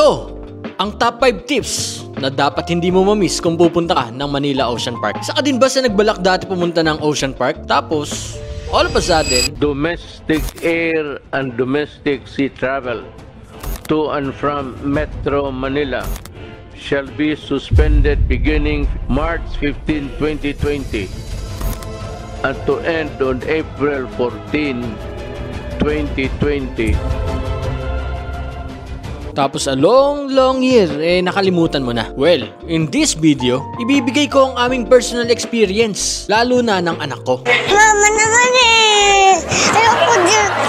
Ito ang top 5 tips na dapat hindi mo mamiss kung pupunta ka ng Manila Ocean Park. Isa ka din ba sa nagbalak dati pumunta ng Ocean Park? Tapos, all of a sudden, domestic air and domestic sea travel to and from Metro Manila shall be suspended beginning March 15, 2020 and to end on April 14, 2020. Tapos a long year, nakalimutan mo na. Well, in this video, ibibigay ko ang aming personal experience, lalo na ng anak ko. Mama naman ayoko dito.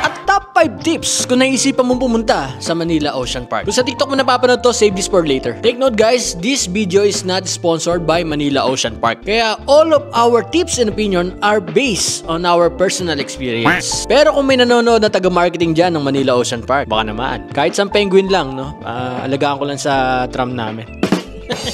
At top 5 tips kung naisipan mong pumunta sa Manila Ocean Park. Kung sa TikTok mo napapanood to, save this for later. Take note guys, this video is not sponsored by Manila Ocean Park. Kaya all of our tips and opinion are based on our personal experience. Pero kung may nanonood na taga-marketing dyan ng Manila Ocean Park, baka naman. Kahit sa penguin lang, no? Alagaan ko lang sa tram namin.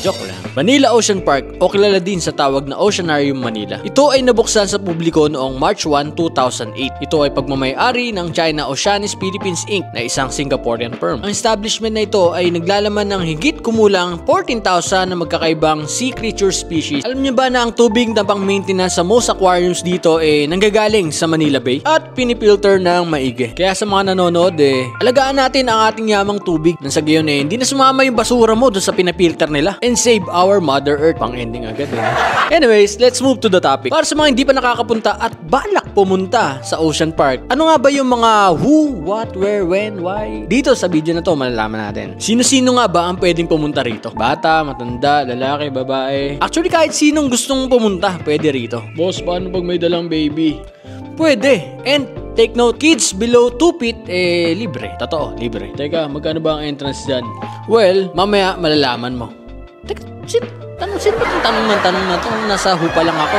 Joke lang. Manila Ocean Park o kilala din sa tawag na Oceanarium Manila. Ito ay nabuksan sa publiko noong March 1, 2008. Ito ay pagmamay-ari ng China Oceanis Philippines Inc. na isang Singaporean firm. Ang establishment na ito ay naglalaman ng higit kumulang 14,000 na magkakaibang sea creature species. Alam niyo ba na ang tubig na pang-maintenance sa most aquariums dito nanggagaling sa Manila Bay at pinipilter ng maigi. Kaya sa mga nanonood alagaan natin ang ating yamang tubig nang sa gayon hindi na sumama yung basura mo doon sa pinapilter nila and save our Mother Earth. Pang-ending agad Anyways, let's move to the topic. Para sa mga hindi pa nakakapunta at balak pumunta sa Ocean Park, ano nga ba yung mga who, what, where, when, why? Dito sa video na to, malalaman natin. Sino-sino nga ba ang pwedeng pumunta rito? Bata, matanda, lalaki, babae. Actually, kahit sinong gustong pumunta, pwede rito. Boss, paano pag may dalang baby? Pwede. And take note, kids below 2 feet, libre. Totoo, libre. Teka, magkano ba ang entrance dyan? Well, mamaya malalaman mo. Teka, sino ba itong tanong na ito? Nasa hupa lang ako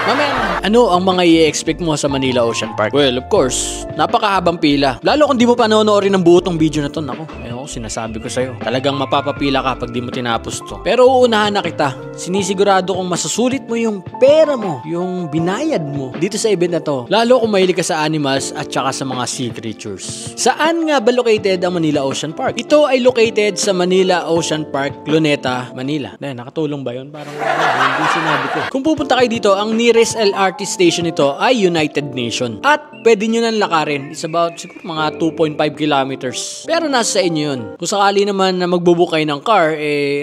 Mamaya, ano ang mga i-expect mo sa Manila Ocean Park? Well, of course, napakahabang pila. Lalo kung di mo panonoorin ng buo tong video na to. Naku, sinasabi ko sa'yo. Talagang mapapapila ka pag di mo tinapos to. Pero uunahan na kita. Sinisigurado kong masusulit mo yung pera mo, yung binayad mo dito sa event na to. Lalo kung mahilig ka sa animals at saka sa mga sea creatures. Saan nga ba located ang Manila Ocean Park? Ito ay located sa Manila Ocean Park, Luneta, Manila. Nakatulong ba yun? Parang hindi sinabi ko. Kung pupunta kayo dito, ang nearest LRT station nito ay United Nation. At pwede nyo nang lakarin. It's about siguro mga 2.5 kilometers. Pero nasa sa inyo yun. Kung sakali naman na magbubook kayo ng car,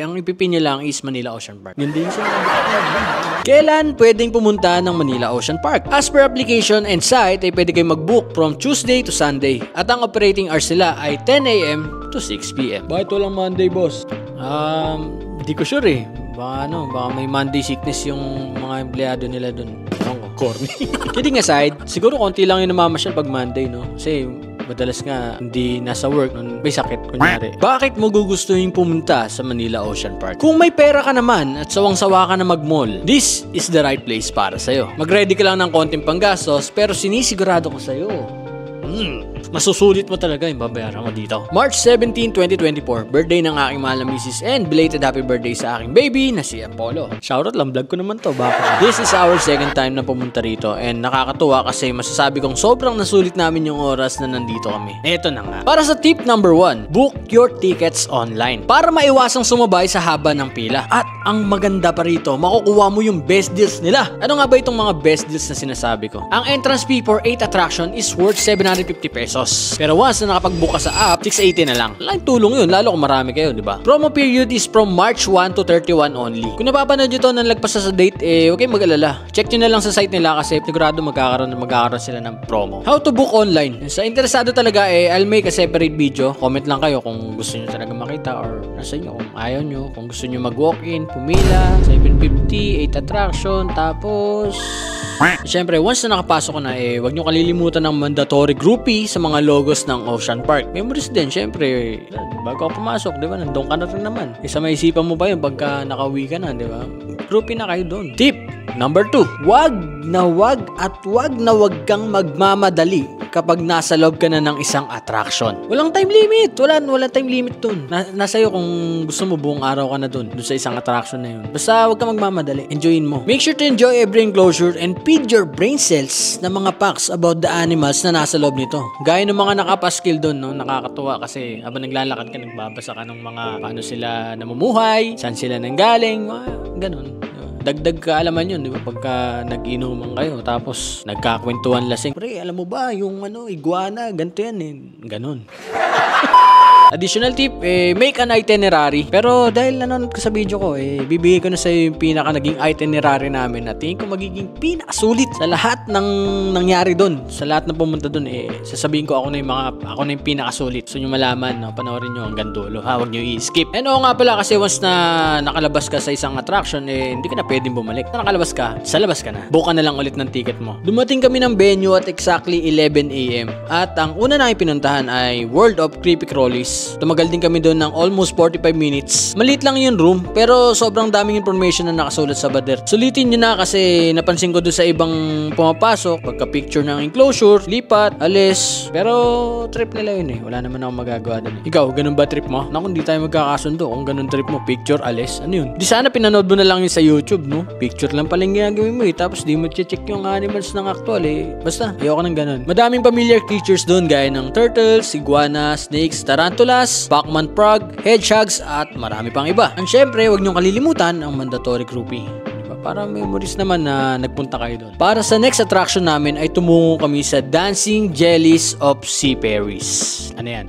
ang ipipin nyo lang is Manila Ocean Park. Yun din siya. Kailan pwedeng pumunta ng Manila Ocean Park? As per application and site, ay pwede kayo mag-book from Tuesday to Sunday. At ang operating hours sila ay 10 a.m. to 6 p.m. Bakit walang Monday, boss? Hindi ko sure Baka may Monday sickness yung mga empleyado nila dun. Corny. Kidding aside, siguro konti lang yung namamasyal pag Monday, no? Kasi madalas nga hindi nasa work, may sakit kunyari. Bakit mo gugustuhin pumunta sa Manila Ocean Park? Kung may pera ka naman at sawang-sawa ka na mag-mall, this is the right place para sa'yo. Mag-ready ka lang ng konting panggastos, pero sinisigurado ko sa'yo, masusulit mo talaga yung babayaran mo dito. March 17, 2024, birthday ng aking mahal na misis and belated happy birthday sa aking baby na si Apollo. Shoutout lang, vlog ko naman to. Bakit? This is our second time na pumunta rito and nakakatuwa kasi masasabi kong sobrang nasulit namin yung oras na nandito kami. Eto na nga. Para sa tip number 1, book your tickets online para maiwasang sumabay sa haba ng pila. At ang maganda pa rito, makukuha mo yung best deals nila. Ano nga ba itong mga best deals na sinasabi ko? Ang entrance fee for 8 attraction is worth 750 pesos. Pero once na nakapag-book ka sa app, 680 na lang. Laking tulong yun, lalo kung marami kayo, di ba? Promo period is from March 1 to 31 only. Kung napapanood nyo to nang lagpas sa date, huwag kayong mag-alala. Check nyo na lang sa site nila kasi sigurado magkakaroon sila ng promo. How to book online? Sa interesado talaga, I'll make a separate video. Comment lang kayo kung gusto nyo talaga makita or nasa inyo kung ayaw nyo. Kung gusto nyo mag-walk-in, pumila, 750, 8 attraction, tapos siyempre, once na nakapasok ko na, huwag nyo kalilimutan ng mandatory groupie sa mga logos ng Ocean Park. Memories din, siyempre, bago ka pumasok, di ba? Nandun ka na rin naman. Isa maisipan mo pa yun pagka nakauwi ka na, di ba? Groupie na kayo doon. Tip number 2, wag na wag kang magmamadali kapag nasa loob ka na ng isang attraction. Walang time limit. Walang time limit dun. Nasa iyo kung gusto mo buong araw ka na dun sa isang attraction na yun. Basta huwag ka magmamadali. Enjoyin mo. Make sure to enjoy every enclosure and feed your brain cells ng mga facts about the animals na nasa loob nito. Gaya ng mga nakapaskil dun, no? Nakakatuwa kasi habang naglalakad ka, nagbabasa ka ng mga paano sila namumuhay, saan sila nanggaling, ganun. Dagdag kaalaman yun, di ba? Pagka nag-inuman kayo, tapos nagkakwentuhan lasing. Pre, alam mo ba, yung iguana, ganito yan eh. Ganun. Additional tip, make an itinerary. Pero dahil nanonood ka sa video ko, bibigay ko na sa yung pinaka naging itinerary namin na tingin ko magiging pinakasulit sa lahat ng nangyari doon. Sa lahat ng pumunta doon, sasabihin ko ako na yung pinakasulit. So nyo malaman, no? Panoorin nyo hanggang dulo. Huwag nyo i-skip. And oo nga pala, kasi once na nakalabas ka sa isang attraction, hindi ka na pwedeng bumalik. Na nakalabas ka, sa labas ka na. Buka na lang ulit ng ticket mo. Dumating kami ng venue at exactly 11 AM. At ang una namin pinuntahan ay World of Creepy Crawlies. Tumagal din kami doon ng almost 45 minutes. Maliit lang yung room, pero sobrang daming information na nakasulat sa bader. Sulitin nyo na kasi napansin ko doon sa ibang pumapasok, pagka-picture ng enclosure, lipat, alis. Pero trip nila yun eh. Wala naman akong magagawa doon. Ikaw, ganun ba trip mo? Naku, hindi tayo magkakasundo. Kung ganun trip mo, picture, alis. Ano yun? Di sana pinanood mo na lang yun sa YouTube, no? Picture lang pala yung ginagawin mo eh. Tapos di mo check yung animals ng actual eh. Basta, ayoko nang ganun. Madaming familiar creatures doon gaya ng turtles, iguana, snakes, tarantulas, Pac-Man frog, hedgehogs at marami pang iba. And syempre, huwag niyong kalilimutan ang mandatory groupie. Para memories naman na nagpunta kayo doon. Para sa next attraction namin ay tumungo kami sa Dancing Jellies of Sea Fairies. Ano yan?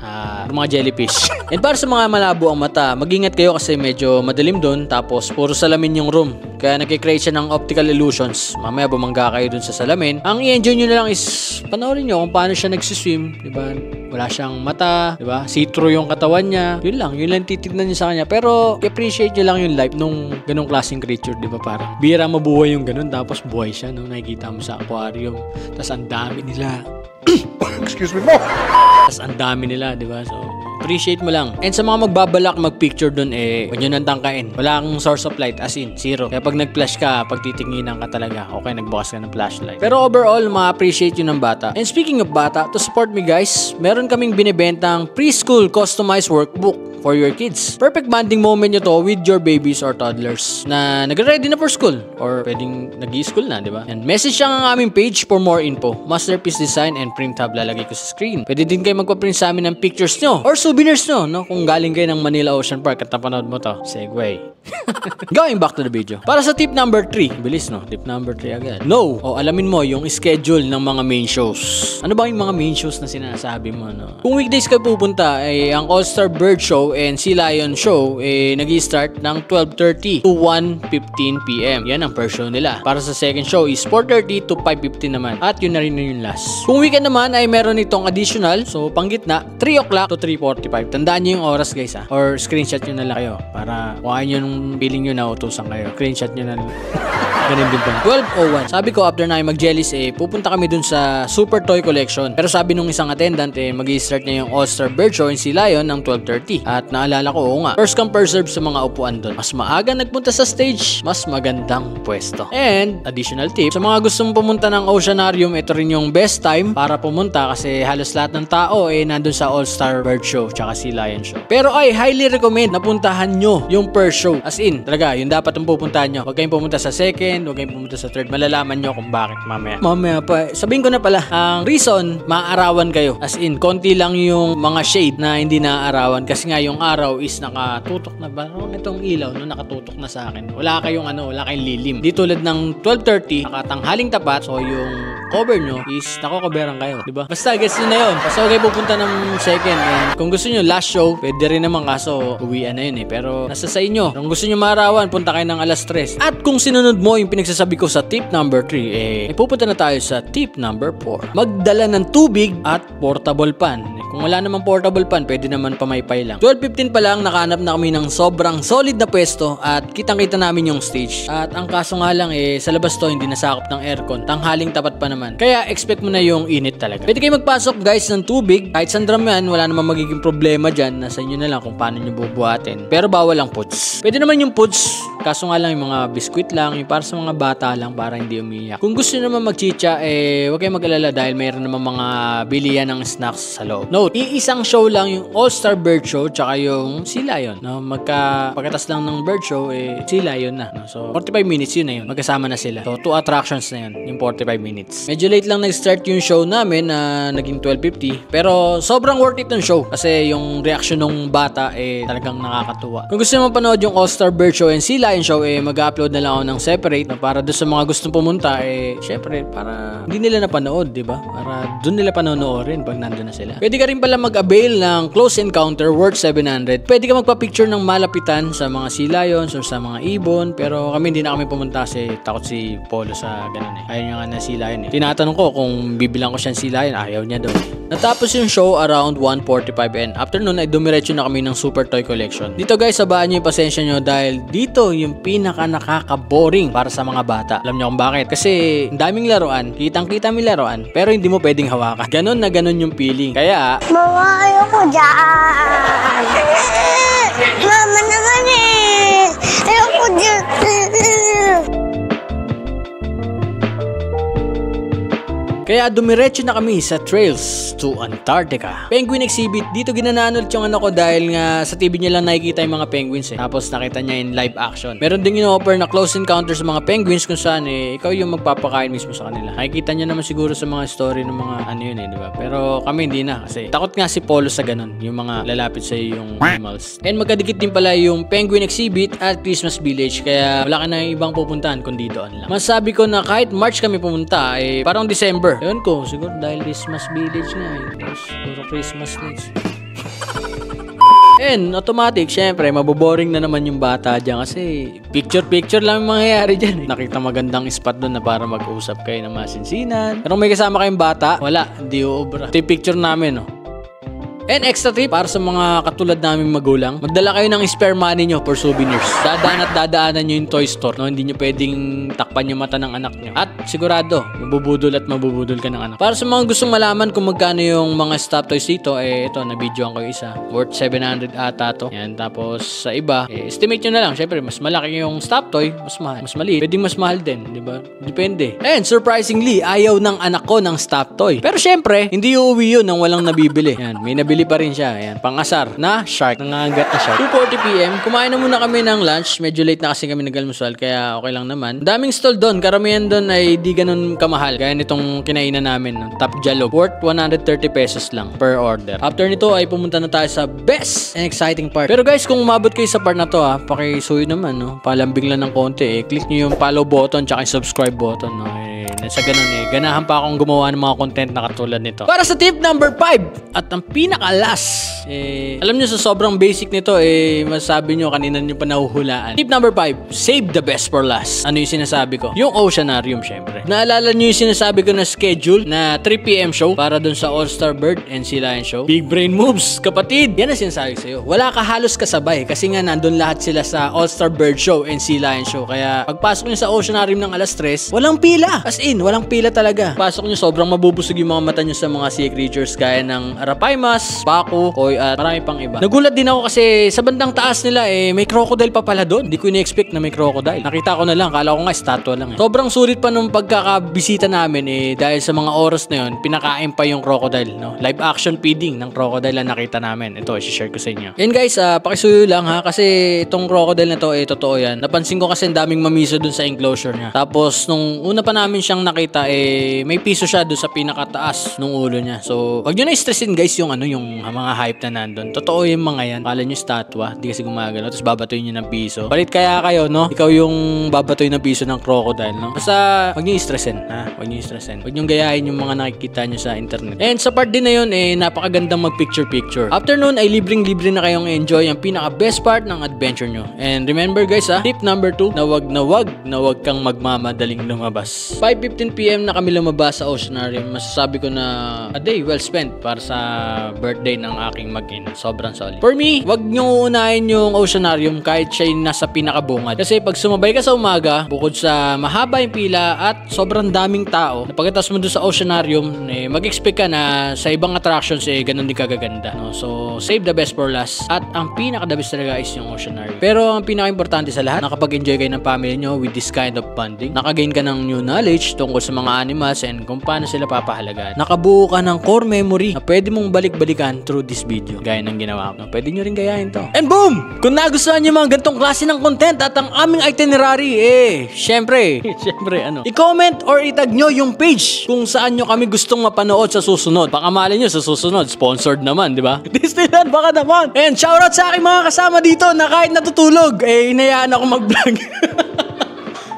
Mga jellyfish. And para sa mga malabo ang mata, mag-ingat kayo kasi medyo madilim doon, tapos puro salamin yung room. Kaya nagkikreate siya ng optical illusions. Mamaya bumangga kayo doon sa salamin. Ang i-enjoy nyo na lang is panoorin nyo kung paano siya nagsiswim. Diba? Wala siyang mata, diba? See-through yung katawan niya. Yun lang titignan niyo sa kanya. Pero i-appreciate nyo lang yung life nung ganong klaseng creature, diba? Parang bira mabuhay yung ganun, tapos buhay siya, no? Nakikita mo sa aquarium. Tapos ang dami nila. Excuse me mo. Tapos ang dami nila, diba? So appreciate mo lang. And sa mga magbabalak mag-picture dun, huwag nyo nang tangkain. Wala kang source of light, as in, zero. Kaya pag nag-flash ka, pag titinginan ka talaga, okay, nagbukas ka ng flashlight. Pero overall, ma-appreciate yun ng bata. And speaking of bata, to support me guys, meron kaming binibentang preschool customized workbook for your kids. Perfect bonding moment nyo to with your babies or toddlers na nagre-ready na for school or pwedeng nag-i-school na, di ba? And message lang ang aming page for more info. Masterpiece Design and Print Hub lalagay ko sa screen. Pwede din kayo magpa-print sa amin ng pictures nyo or souvenirs nyo, no? Kung galing kayo ng Manila Ocean Park at napanood mo to. Segway. Going back to the video. Para sa tip number 3. Bilis, no? Tip number 3 agad. No. O alamin mo yung schedule ng mga main shows. Ano ba yung mga main shows na sinasabi mo, no? Kung weekdays kayo pupunta, ang All-Star Bird Show and Sea Lion Show nag-i-start ng 12:30 to 1:15 PM. Yan ang first show nila. Para sa second show is 4:30 to 5:15 naman. At yun na rin yung last. Kung weekend naman ay meron itong additional. So panggitna 3 o'clock to 3:45. Tandaan nyo yung oras guys ha. Or screenshot nyo na lang kayo para kuhain nyo nung feeling nyo na utusan kayo. Screenshot nyo na lang. Ganun din ba? 12:01. Sabi ko after na mag-jellies pupunta kami dun sa Super Toy Collection. Pero sabi nung isang attendant mag-i-start niya yung All-Star Bird Show and Sea Lion ng 12:30. At naalala ko, oo nga, first come first serve sa mga upuan dun. Mas maaga nagpunta sa stage, mas magandang pwesto. And additional tip, sa mga gustong pumunta ng Oceanarium, ito rin yung best time para pumunta kasi halos lahat ng tao nandun sa All-Star Bird Show tsaka Sea Lion Show. Pero I highly recommend na puntahan nyo yung first show. As in, talaga, yung dapat yung pupuntahan nyo. Huwag kayong pumunta sa second, huwag kayong pumunta sa third. Malalaman nyo kung bakit mamaya. Mamaya pa. Sabihin ko na pala, ang reason, maaarawan kayo. As in, konti lang yung mga shade na hindi naaarawan kasi nga yung araw is nakatutok na ba? Itong ilaw, no, nakatutok na sa akin. Wala kayong lilim. Di tulad ng 12:30, nakatanghaling tapat, so yung cover nyo is nakokoberan kayo. Diba? Basta, guess nyo na yun. Basta okay pupunta ng second. And kung gusto nyo last show, pwede rin naman kaso uwian na yun Pero nasa sa inyo. Kung gusto nyo maarawan, punta kayo ng alas 3. At kung sinunod mo yung pinagsasabi ko sa tip number 3, pupunta na tayo sa tip number 4. Magdala ng tubig at portable pan. Kung wala naman portable pan, pwede naman pamaypay lang. 12:15 pa lang, nakahanap na kami ng sobrang solid na pwesto at kitang-kita namin yung stage. At ang kaso nga lang sa labas to hindi nasakop ng aircon. Tanghaling tapat pa naman. Kaya expect mo na yung init talaga. Pwede kayo magpasok guys ng tubig. Kahit sandram yan, wala naman magiging problema dyan. Nasa inyo na lang kung paano nyo bubuhatin. Pero bawal ang puts. Pwede naman yung puts. Kaso nga lang yung mga biskwit lang, yung para sa mga bata lang para hindi umiyak. Kung gusto nyo naman magchicha, huwag kayong mag-alala dahil mayroon naman mga bilihan ng snacks sa loob. Note, iisang show lang yung All-Star Bird Show tsaka yung Sea Lion. No? Pagkatas lang ng bird show, Sea Lion na. No? So, 45 minutes yun na yun. Magkasama na sila. So, 2 attractions na yun, yung 45 minutes. Medyo late lang nag-start yung show namin na naging 12:50. Pero sobrang worth it yung show kasi yung reaction ng bata talagang nakakatuwa. Kung gusto nyo mapanood yung All-Star Bird Show and Sea Lion Show, mag-upload na lang ako ng separate para doon sa mga gustong pumunta, syempre, para hindi nila napanood, di ba? Para doon nila panonoorin pag nandun na sila. Pwede ka rin pala mag-avail ng Close Encounter worth 700. Pwede ka magpa-picture ng malapitan sa mga Sea Lions or sa mga ibon, pero kami hindi na kami pumunta kasi takot si Polo sa ganun Ayaw niya nga na Sea Lion Tinatanong ko kung bibilang ko siyang Sea Lion, ayaw niya daw. Natapos yung show around 1:45 and after nun ay dumiretso na kami ng Super Toy Collection. Dito guys, sabaan nyo yung pasensya nyo dahil dito yung pinaka nakaka-boring para sa mga bata. Alam nyo kung bakit? Kasi ang daming laruan, kitang-kita may laruan, pero hindi mo pwedeng hawakan. Ganon na ganon yung feeling. Kaya, Mama, ayoko dyan. Mama naman ayoko dyan. Kaya dumiretso na kami sa Trails to Antarctica. Penguin exhibit. Dito ginanaan ulit yung ko dahil nga sa TV niya lang nakikita yung mga penguins Tapos nakita niya in live action. Meron din in-offer na close encounter sa mga penguins kung saan ikaw yung magpapakain mismo sa kanila. Nakikita niya naman siguro sa mga story ng mga yun di ba? Pero kami hindi na kasi takot nga si Polo sa ganun. Yung mga lalapit sa yung animals. And magkadikit din pala yung penguin exhibit at Christmas Village. Kaya wala ka na ibang pupuntahan kundi doon lang. Masabi ko na kahit March kami pumunta parang December. Ewan ko, siguro dahil Christmas Village nga Tapos, puro Christmas lights. And, automatic, syempre, maboboring na naman yung bata dyan kasi picture-picture lang yung mangyayari dyan Nakita magandang spot doon na para mag-usap kayo ng masinsinan. Pero may kasama kayong bata, wala, hindi uubra. Ito yung picture namin, And extra tip para sa mga katulad naming magulang, magdala kayo ng spare money nyo for souvenirs. Dadaan at dadaanan nyo yung toy store. Hindi nyo pwedeng takpan yung mata ng anak nyo. At sigurado, mabubudol ka ng anak. Para sa mga gustong malaman kung magkano yung mga stop toys dito, ito, na-videoan ko yung isa. Worth 700 ata to. Yan, tapos sa iba, estimate nyo na lang. Syempre, mas malaki yung stop toy, mas mahal. Mas maliit, pwedeng mas mahal din, di ba? Depende. And surprisingly, ayaw ng anak ko ng stop toy. Pero syempre, hindi uuwi yun nang walang nabibili. Yan, may nabili pa rin siya. Ayan, pang-asar na shark. Nangangagat na shark. 2:40 PM, kumain na muna kami ng lunch. Medyo late na kasi kami nag-almusal, kaya okay lang naman. Daming stall doon. Karamihan doon ay di ganun kamahal. Kaya nitong kinainan namin, Top Jalog, worth 130 pesos lang per order. After nito ay pumunta na tayo sa best and exciting part. Pero guys, kung umabot kayo sa part na to pakisuyo naman, palambing lang ng konti. Click nyo yung follow button tsaka yung subscribe button. Sa ganun ganahan pa akong gumawa ng mga content na katulad nito. Para sa tip number 5 at ang pinaka-last, alam nyo sa sobrang basic nito, masasabi nyo kanina nyo pa nahuhulaan. Tip number 5, save the best for last. Ano yung sinasabi ko? Yung Oceanarium syempre. Naalala nyo yung sinasabi ko na schedule na 3 PM show para dun sa All-Star Bird and Sea Lion Show? Big brain moves, kapatid! Yan ang sinasabi sa'yo. Wala ka halos kasabay kasi nga nandun lahat sila sa All-Star Bird Show and Sea Lion Show. Kaya pagpasok nyo sa Oceanarium ng alas 3, walang pila. As in, walang pila talaga. Pasok nyo, sobrang mabubusog yung mga mata nyo sa mga sea creatures gaya ng Arapaimas, Paku, Koi at marami pang iba. Nagulat din ako kasi sa bandang taas nila may crocodile pa pala doon. Hindi ko ina-expect na may crocodile. Nakita ko na lang, kala ko nga estatwa lang Sobrang sulit pa nung pagkakabisita namin dahil sa mga oras na yun, pinakain pa yung crocodile. Live action feeding ng crocodile na nakita namin. Ito, i-share ko sa inyo. Yan guys, pakisuyo lang kasi itong crocodile na to, totoo yan. Napansin ko kasi daming mamiso dun sa enclosure niya. Tapos nung una pa namin siyang nakita, may piso siya doon sa pinakataas ng ulo niya. So, wag nyo na stressin guys yung yung mga hype na nandun. Totoo yung mga yan. Kala nyo statwa, di kasi gumagano. Tapos babatoy nyo ng piso. Palit kaya kayo, Ikaw yung babatoy ng piso ng crocodile, Basta, wag nyo stressin, Wag nyo stressin. Wag nyo gayahin yung mga nakikita nyo sa internet. And sa part din na yun, napakagandang mag-picture-picture. After nun, ay libreng-libre na kayong enjoy ang pinaka-best part ng adventure nyo. And remember guys, tip number 2, na wag kang magmamadaling lumabas. 5:15 PM na kami lumabas sa Oceanarium. Masasabi ko na a day well spent para sa birthday birthday ng aking mag-ina. Sobrang solid. For me, wag nyo unahin yung oceanarium kahit siya yung nasa pinakabungad. Kasi pag sumabay ka sa umaga, bukod sa mahaba yung pila at sobrang daming tao, na pagkatapos mo doon sa oceanarium, mag-expect ka na sa ibang attractions ganun din kagaganda. No? So, save the best for last. At ang pinaka-the best talaga is yung oceanarium. Pero ang pinaka-importante sa lahat, nakapag-enjoy kayo ng family nyo with this kind of bonding. Nakagain ka ng new knowledge tungkol sa mga animals and kung paano sila papahalagaan. Nakabuo ka ng core memory na pwede mong balik-balikan through this video. Gaya ng ginawa ko. No? Pwede nyo rin gayahin to. And boom! Kung nagustuhan nyo mga gantong klase ng content at ang aming itinerary, syempre, i-comment or itag nyo yung page kung saan nyo kami gustong mapanood sa susunod. Baka mali nyo sa susunod, sponsored naman, di ba? Disneyland, baka naman. And shoutout sa aking mga kasama dito na kahit natutulog, hinayaan ako mag-vlog.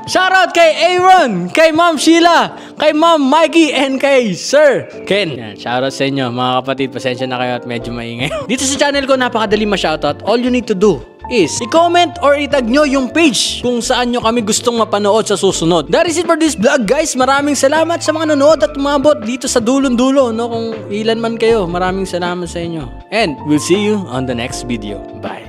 Shoutout kay Aaron, kay Ma'am Sheila, kay Ma'am Mikey, and kay Sir Ken. Yan, shoutout sa inyo mga kapatid. Pasensya na kayo at medyo maingay. Dito sa channel ko, napakadali ma-shoutout. All you need to do is i-comment or itag nyo yung page kung saan nyo kami gustong mapanood sa susunod. That is it for this vlog, guys. Maraming salamat sa mga nanood at umabot dito sa dulon-dulo. No? Kung ilan man kayo, maraming salamat sa inyo. And we'll see you on the next video. Bye.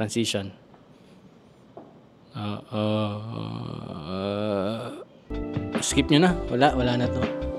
Transition. Skip nyo na. Wala na to.